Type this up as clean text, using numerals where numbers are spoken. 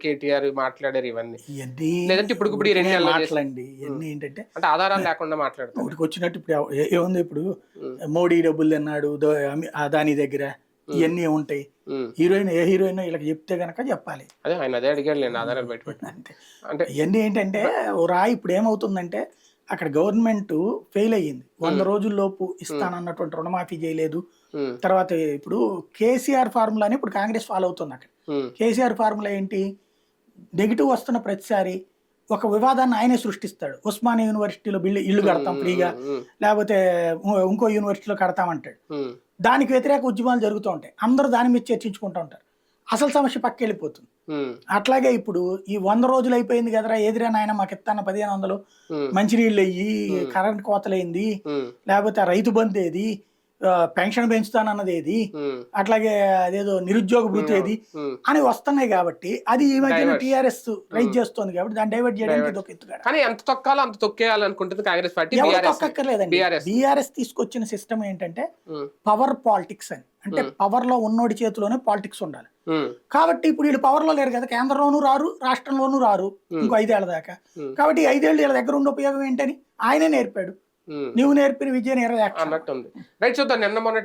కేటీఆర్ మాట్లాడారు ఇవన్నీ. ఇవన్నీ లేదంటే ఇప్పుడు ఈ 2 నెలల్లో మాటలండి. ఇవన్నీ ఏంటంటే అంటే ఆధారాలు లేకుండా మాట్లాడతారు. ఇప్పటికొచ్చినట్టు ఇప్పుడు ఏముంది ఇప్పుడు హ్మ్. మోడీ డబ్బులు తిన్నాడు అదాని దగ్గర ఇవన్నీ ఉంటాయి. హీరోయిన్ ఏ హీరోయిన్ వీళ్ళకి చెప్తే గనక చెప్పాలి. అదే ఆయన అదే అడిగాడులేండి ఆధారాలు బయటపెట్టి. అంతే. అంటే ఇవన్నీ ఏంటంటే ఓ రాయి ఇప్పుడు ఏమవుతుందంటే అక్కడ గవర్నమెంట్ ఫెయిల్ అయ్యింది. 100 రోజుల్లోపు ఇస్తానన్నటువంటి రుణమాఫీ చేయలేదు. తర్వాత ఇప్పుడు కేసీఆర్ ఫార్ములాని ఇప్పుడు కాంగ్రెస్ ఫాలో అవుతుంది అక్కడ. కేసీఆర్ ఫార్ములా ఏంటి? నెగిటివ్ వస్తున్న ప్రతిసారి ఒక వివాదాన్ని ఆయనే సృష్టిస్తాడు. ఉస్మానియా యూనివర్సిటీలో ఇల్లు కడతాం ఫ్రీగా, లేకపోతే ఇంకో యూనివర్సిటీలో కడతామంటాడు. దానికి వ్యతిరేక ఉద్యమాలు జరుగుతూ ఉంటాయి. అందరూ దాని మీద చర్చించుకుంటూ ఉంటారు. అసలు సమస్య పక్కెళ్ళిపోతుంది. అట్లాగే ఇప్పుడు ఈ 100 రోజులు అయిపోయింది కదరా, ఎదురా నాయన మాకు ఇస్తాను 1500, మంచినీళ్ళు అయ్యి, కరెంట్ కోతలైంది, లేకపోతే రైతు బంధు ఏది, పెన్షన్ పెంచుతానన్నది ఏది, అట్లాగే అదేదో నిరుద్యోగ భృతి ఏది అని వస్తున్నాయి. కాబట్టి అది ఈ మధ్యన టీఆర్ఎస్ రైజ్ చేస్తుంది కాబట్టి దాన్ని డైవర్ట్ చేయడానికి ఇది ఒక ఎత్తుగడ. కానీ ఎంత తొక్కాలో అంత తొక్కేయాలనుకుంటుంది కాంగ్రెస్ పార్టీ. ఎవరు తొక్కక్కర్లేదండి. బీఆర్ఎస్ తీసుకొచ్చిన సిస్టమ్ ఏంటంటే పవర్ పాలిటిక్స్ అని. అంటే పవర్ లో ఉన్నోడి చేతిలోనే పాలిటిక్స్ ఉండాలి. కాబట్టి ఇప్పుడు వీళ్ళు పవర్ లో లేరు కదా, కేంద్రంలోనూ రారు, రాష్ట్రంలోనూ రారు ఇంకో 5 ఏళ్ల దాకా. కాబట్టి 5 ఏళ్ళు వీళ్ళ దగ్గర ఉండే ఉపయోగం ఏంటని ఆయనే నేర్పాడు. నువ్వు నేర్పిన విద్య అన్నట్టుంది. రైట్, చూద్దాం. నిన్న మొన్న